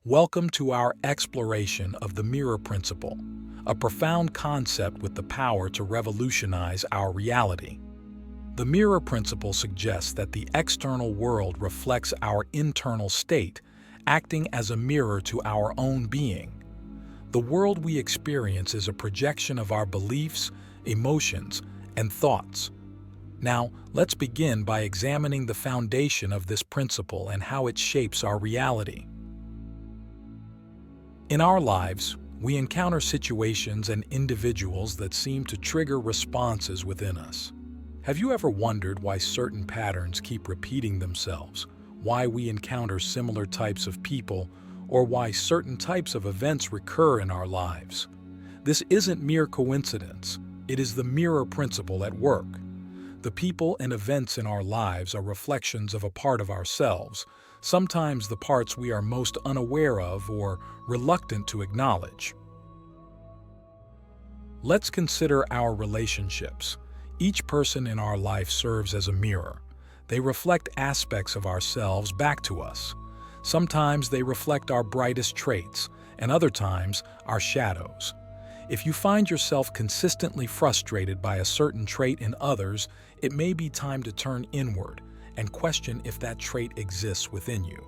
Welcome to our exploration of the mirror principle, a profound concept with the power to revolutionize our reality. The mirror principle suggests that the external world reflects our internal state, acting as a mirror to our own being. The world we experience is a projection of our beliefs, emotions, and thoughts. Now, let's begin by examining the foundation of this principle and how it shapes our reality. In our lives, we encounter situations and individuals that seem to trigger responses within us. Have you ever wondered why certain patterns keep repeating themselves, why we encounter similar types of people, or why certain types of events recur in our lives? This isn't mere coincidence, it is the mirror principle at work. The people and events in our lives are reflections of a part of ourselves, sometimes the parts we are most unaware of or reluctant to acknowledge. Let's consider our relationships. Each person in our life serves as a mirror. They reflect aspects of ourselves back to us. Sometimes they reflect our brightest traits, and other times, our shadows. If you find yourself consistently frustrated by a certain trait in others, it may be time to turn inward and question if that trait exists within you.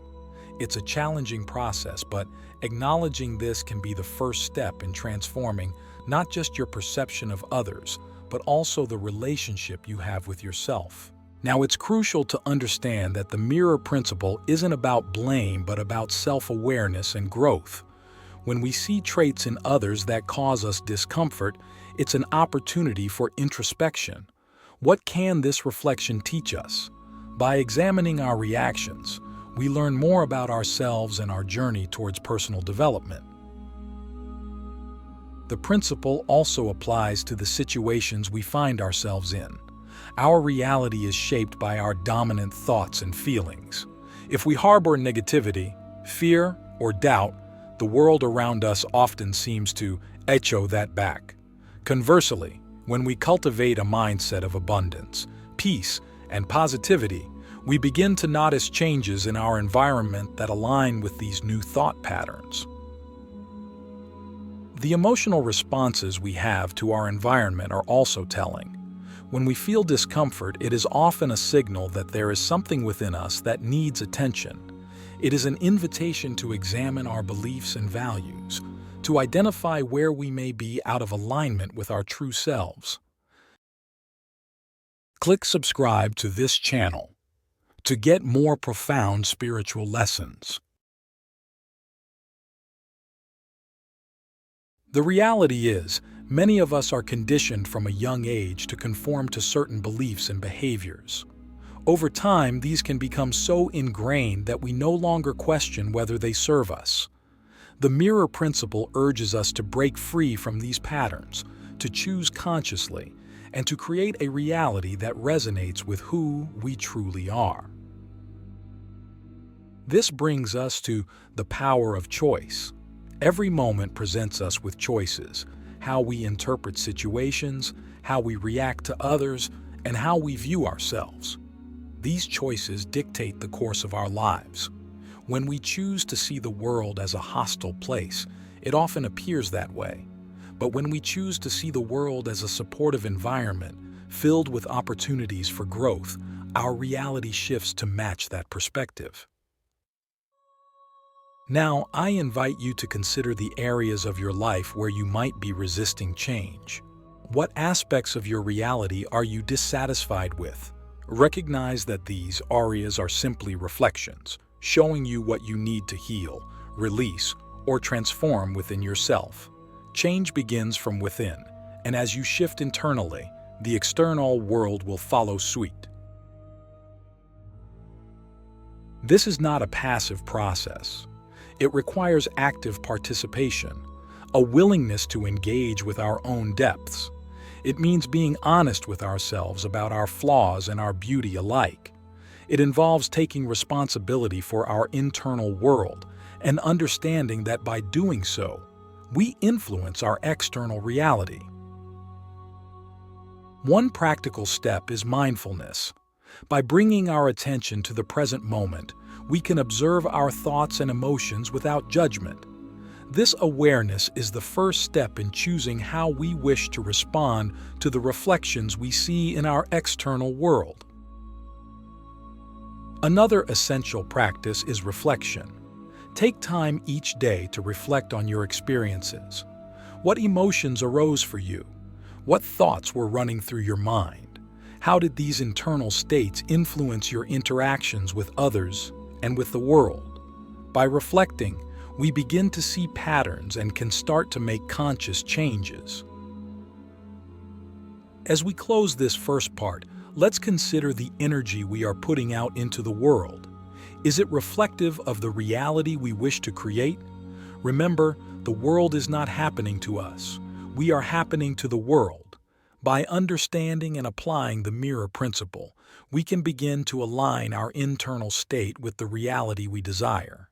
It's a challenging process, but acknowledging this can be the first step in transforming not just your perception of others, but also the relationship you have with yourself. Now, it's crucial to understand that the mirror principle isn't about blame, but about self-awareness and growth. When we see traits in others that cause us discomfort, it's an opportunity for introspection. What can this reflection teach us? By examining our reactions, we learn more about ourselves and our journey towards personal development. The principle also applies to the situations we find ourselves in. Our reality is shaped by our dominant thoughts and feelings. If we harbor negativity, fear, or doubt, the world around us often seems to echo that back. Conversely, when we cultivate a mindset of abundance, peace, and positivity, we begin to notice changes in our environment that align with these new thought patterns. The emotional responses we have to our environment are also telling. When we feel discomfort, it is often a signal that there is something within us that needs attention. It is an invitation to examine our beliefs and values, to identify where we may be out of alignment with our true selves. Click subscribe to this channel to get more profound spiritual lessons. The reality is, many of us are conditioned from a young age to conform to certain beliefs and behaviors. Over time, these can become so ingrained that we no longer question whether they serve us. The mirror principle urges us to break free from these patterns, to choose consciously, and to create a reality that resonates with who we truly are. This brings us to the power of choice. Every moment presents us with choices: how we interpret situations, how we react to others, and how we view ourselves. These choices dictate the course of our lives. When we choose to see the world as a hostile place, it often appears that way. But when we choose to see the world as a supportive environment, filled with opportunities for growth, our reality shifts to match that perspective. Now, I invite you to consider the areas of your life where you might be resisting change. What aspects of your reality are you dissatisfied with? Recognize that these areas are simply reflections, showing you what you need to heal, release, or transform within yourself. Change begins from within, and as you shift internally, the external world will follow suit. This is not a passive process. It requires active participation, a willingness to engage with our own depths. It means being honest with ourselves about our flaws and our beauty alike. It involves taking responsibility for our internal world and understanding that by doing so, we influence our external reality. One practical step is mindfulness. By bringing our attention to the present moment, We can observe our thoughts and emotions without judgment. This awareness is the first step in choosing how we wish to respond to the reflections we see in our external world. Another essential practice is reflection. Take time each day to reflect on your experiences. What emotions arose for you? What thoughts were running through your mind? How did these internal states influence your interactions with others and with the world? By reflecting, we begin to see patterns and can start to make conscious changes. As we close this first part, let's consider the energy we are putting out into the world. Is it reflective of the reality we wish to create? Remember, the world is not happening to us. We are happening to the world. By understanding and applying the mirror principle, we can begin to align our internal state with the reality we desire.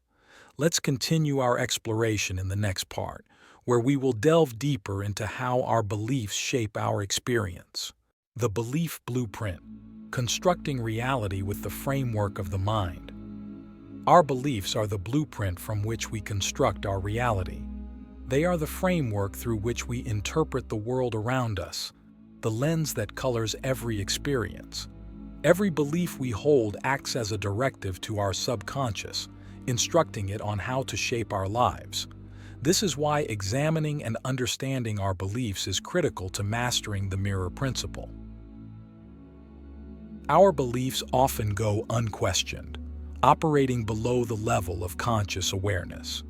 Let's continue our exploration in the next part, where we will delve deeper into how our beliefs shape our experience. The belief blueprint, constructing reality with the framework of the mind. Our beliefs are the blueprint from which we construct our reality. They are the framework through which we interpret the world around us, the lens that colors every experience. Every belief we hold acts as a directive to our subconscious, instructing it on how to shape our lives. This is why examining and understanding our beliefs is critical to mastering the mirror principle. Our beliefs often go unquestioned, operating below the level of conscious awareness.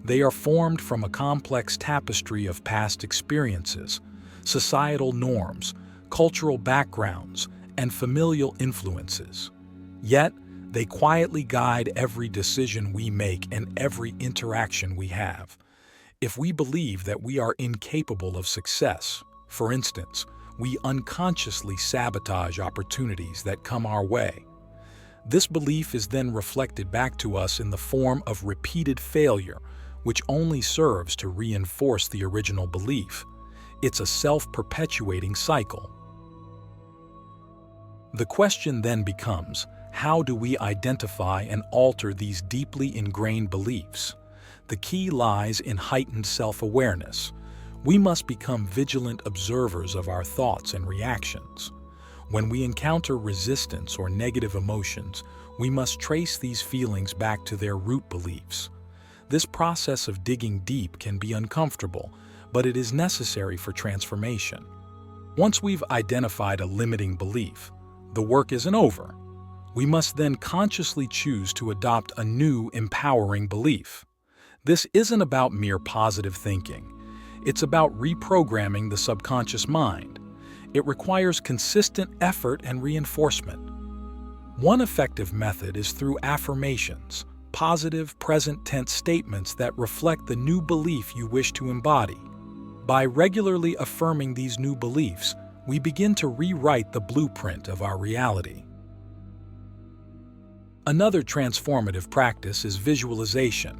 They are formed from a complex tapestry of past experiences, societal norms, cultural backgrounds, and familial influences. Yet, they quietly guide every decision we make and every interaction we have. If we believe that we are incapable of success, for instance, we unconsciously sabotage opportunities that come our way. This belief is then reflected back to us in the form of repeated failure, which only serves to reinforce the original belief. It's a self-perpetuating cycle. The question then becomes, how do we identify and alter these deeply ingrained beliefs? The key lies in heightened self-awareness. We must become vigilant observers of our thoughts and reactions. When we encounter resistance or negative emotions, we must trace these feelings back to their root beliefs. This process of digging deep can be uncomfortable, but it is necessary for transformation. Once we've identified a limiting belief, the work isn't over. We must then consciously choose to adopt a new, empowering belief. This isn't about mere positive thinking. It's about reprogramming the subconscious mind. It requires consistent effort and reinforcement. One effective method is through affirmations, positive present tense statements that reflect the new belief you wish to embody. By regularly affirming these new beliefs, we begin to rewrite the blueprint of our reality. Another transformative practice is visualization.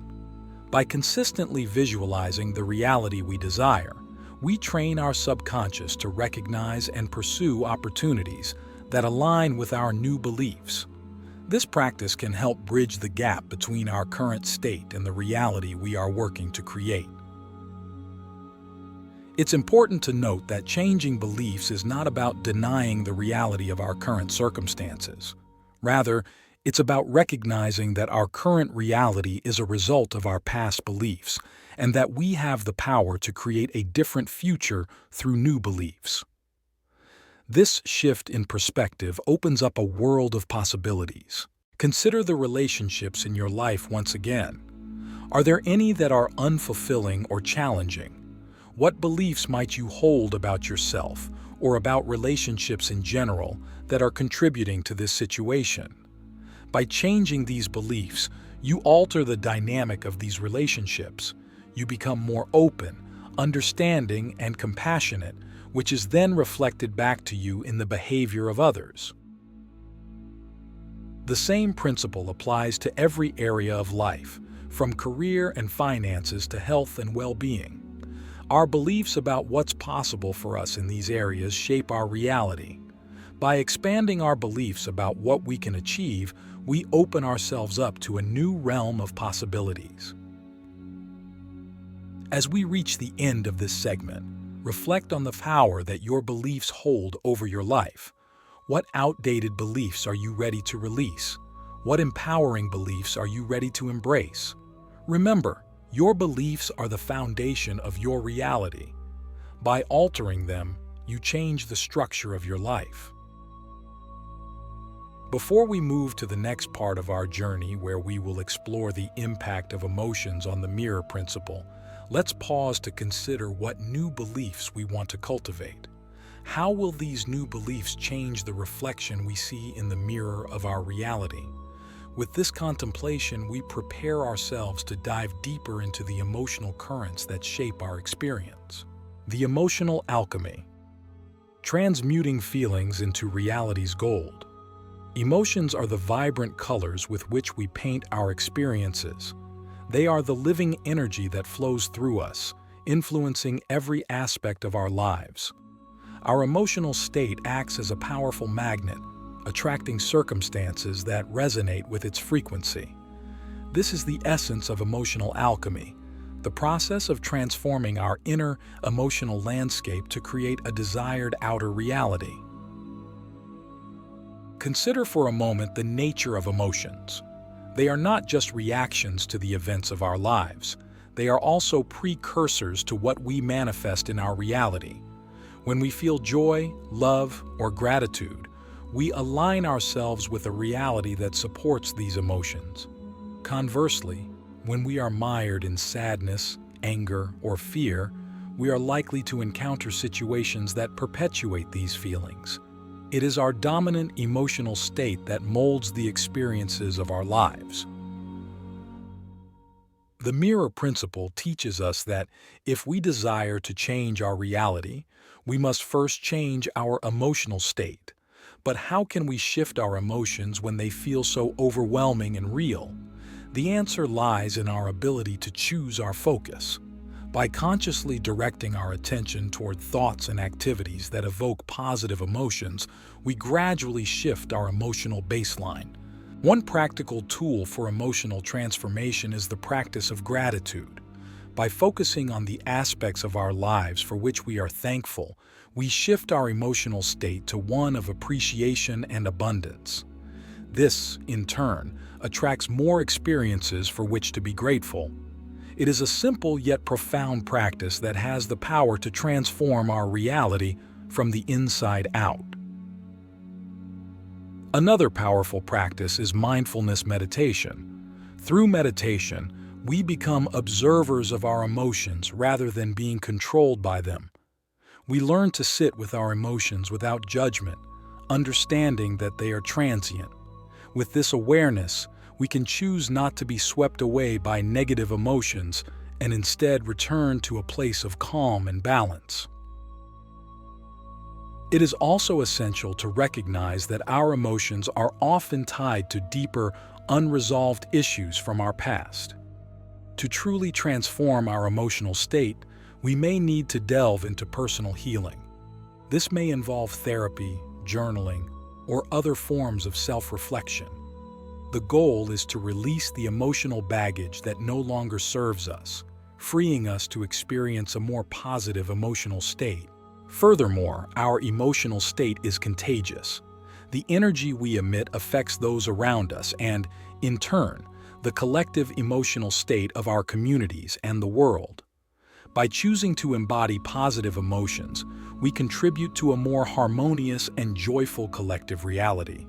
By consistently visualizing the reality we desire, we train our subconscious to recognize and pursue opportunities that align with our new beliefs. This practice can help bridge the gap between our current state and the reality we are working to create. It's important to note that changing beliefs is not about denying the reality of our current circumstances. Rather, it's about recognizing that our current reality is a result of our past beliefs, and that we have the power to create a different future through new beliefs. This shift in perspective opens up a world of possibilities. Consider the relationships in your life once again. Are there any that are unfulfilling or challenging? What beliefs might you hold about yourself or about relationships in general that are contributing to this situation? By changing these beliefs, you alter the dynamic of these relationships. You become more open, understanding, and compassionate, which is then reflected back to you in the behavior of others. The same principle applies to every area of life, from career and finances to health and well-being. Our beliefs about what's possible for us in these areas shape our reality. By expanding our beliefs about what we can achieve, we open ourselves up to a new realm of possibilities. As we reach the end of this segment, reflect on the power that your beliefs hold over your life. What outdated beliefs are you ready to release? What empowering beliefs are you ready to embrace? Remember, your beliefs are the foundation of your reality. By altering them, you change the structure of your life. Before we move to the next part of our journey, where we will explore the impact of emotions on the mirror principle, let's pause to consider what new beliefs we want to cultivate. How will these new beliefs change the reflection we see in the mirror of our reality? With this contemplation, we prepare ourselves to dive deeper into the emotional currents that shape our experience. The emotional alchemy. Transmuting feelings into reality's gold. Emotions are the vibrant colors with which we paint our experiences. They are the living energy that flows through us, influencing every aspect of our lives. Our emotional state acts as a powerful magnet, attracting circumstances that resonate with its frequency. This is the essence of emotional alchemy, the process of transforming our inner emotional landscape to create a desired outer reality. Consider for a moment the nature of emotions. They are not just reactions to the events of our lives. They are also precursors to what we manifest in our reality. When we feel joy, love, or gratitude, we align ourselves with a reality that supports these emotions. Conversely, when we are mired in sadness, anger, or fear, we are likely to encounter situations that perpetuate these feelings. It is our dominant emotional state that molds the experiences of our lives. The mirror principle teaches us that if we desire to change our reality, we must first change our emotional state. But how can we shift our emotions when they feel so overwhelming and real? The answer lies in our ability to choose our focus. By consciously directing our attention toward thoughts and activities that evoke positive emotions, we gradually shift our emotional baseline. One practical tool for emotional transformation is the practice of gratitude. By focusing on the aspects of our lives for which we are thankful, we shift our emotional state to one of appreciation and abundance. This, in turn, attracts more experiences for which to be grateful. It is a simple yet profound practice that has the power to transform our reality from the inside out. Another powerful practice is mindfulness meditation. Through meditation, we become observers of our emotions rather than being controlled by them. We learn to sit with our emotions without judgment, understanding that they are transient. With this awareness, we can choose not to be swept away by negative emotions and instead return to a place of calm and balance. It is also essential to recognize that our emotions are often tied to deeper, unresolved issues from our past. To truly transform our emotional state, we may need to delve into personal healing. This may involve therapy, journaling, or other forms of self-reflection. The goal is to release the emotional baggage that no longer serves us, freeing us to experience a more positive emotional state. Furthermore, our emotional state is contagious. The energy we emit affects those around us and, in turn, the collective emotional state of our communities and the world. By choosing to embody positive emotions, we contribute to a more harmonious and joyful collective reality.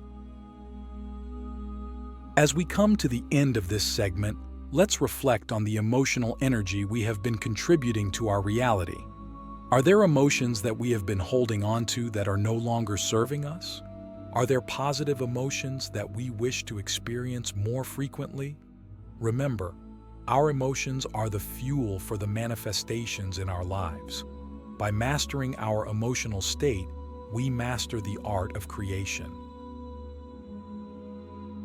As we come to the end of this segment, let's reflect on the emotional energy we have been contributing to our reality. Are there emotions that we have been holding on to that are no longer serving us? Are there positive emotions that we wish to experience more frequently? Remember, our emotions are the fuel for the manifestations in our lives. By mastering our emotional state, we master the art of creation.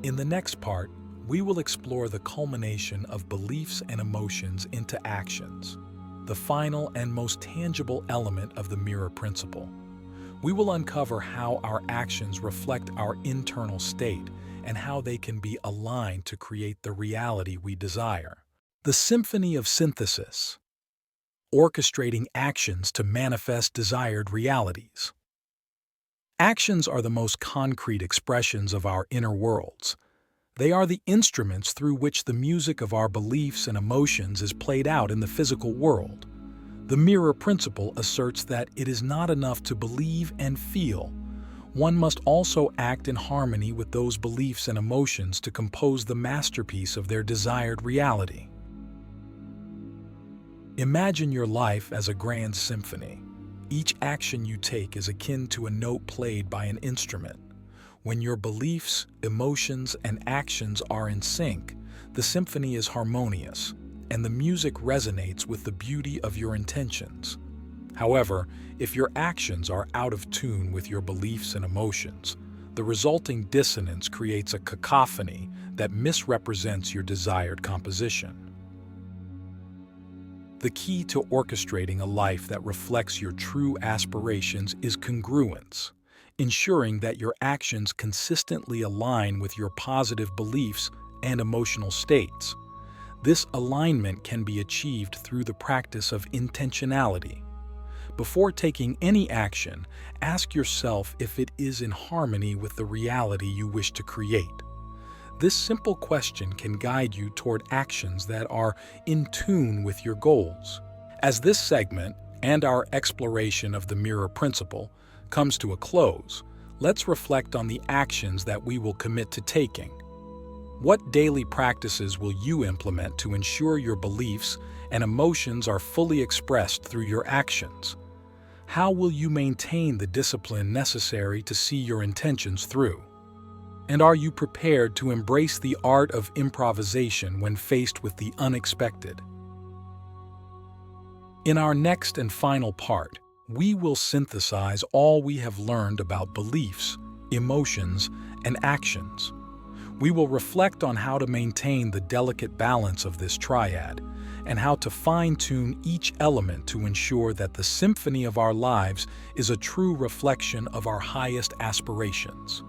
In the next part, we will explore the culmination of beliefs and emotions into actions, the final and most tangible element of the mirror principle. We will uncover how our actions reflect our internal state and how they can be aligned to create the reality we desire. The symphony of synthesis, orchestrating actions to manifest desired realities. Actions are the most concrete expressions of our inner worlds. They are the instruments through which the music of our beliefs and emotions is played out in the physical world. The mirror principle asserts that it is not enough to believe and feel. One must also act in harmony with those beliefs and emotions to compose the masterpiece of their desired reality. Imagine your life as a grand symphony. Each action you take is akin to a note played by an instrument. When your beliefs, emotions, and actions are in sync, the symphony is harmonious, and the music resonates with the beauty of your intentions. However, if your actions are out of tune with your beliefs and emotions, the resulting dissonance creates a cacophony that misrepresents your desired composition. The key to orchestrating a life that reflects your true aspirations is congruence, ensuring that your actions consistently align with your positive beliefs and emotional states. This alignment can be achieved through the practice of intentionality. Before taking any action, ask yourself if it is in harmony with the reality you wish to create. This simple question can guide you toward actions that are in tune with your goals. As this segment and our exploration of the mirror principle comes to a close, let's reflect on the actions that we will commit to taking. What daily practices will you implement to ensure your beliefs and emotions are fully expressed through your actions? How will you maintain the discipline necessary to see your intentions through? And are you prepared to embrace the art of improvisation when faced with the unexpected? In our next and final part, we will synthesize all we have learned about beliefs, emotions, and actions. We will reflect on how to maintain the delicate balance of this triad and how to fine-tune each element to ensure that the symphony of our lives is a true reflection of our highest aspirations.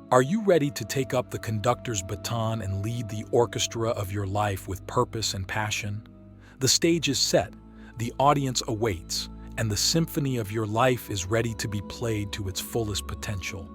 Are you ready to take up the conductor's baton and lead the orchestra of your life with purpose and passion? The stage is set, the audience awaits, and the symphony of your life is ready to be played to its fullest potential.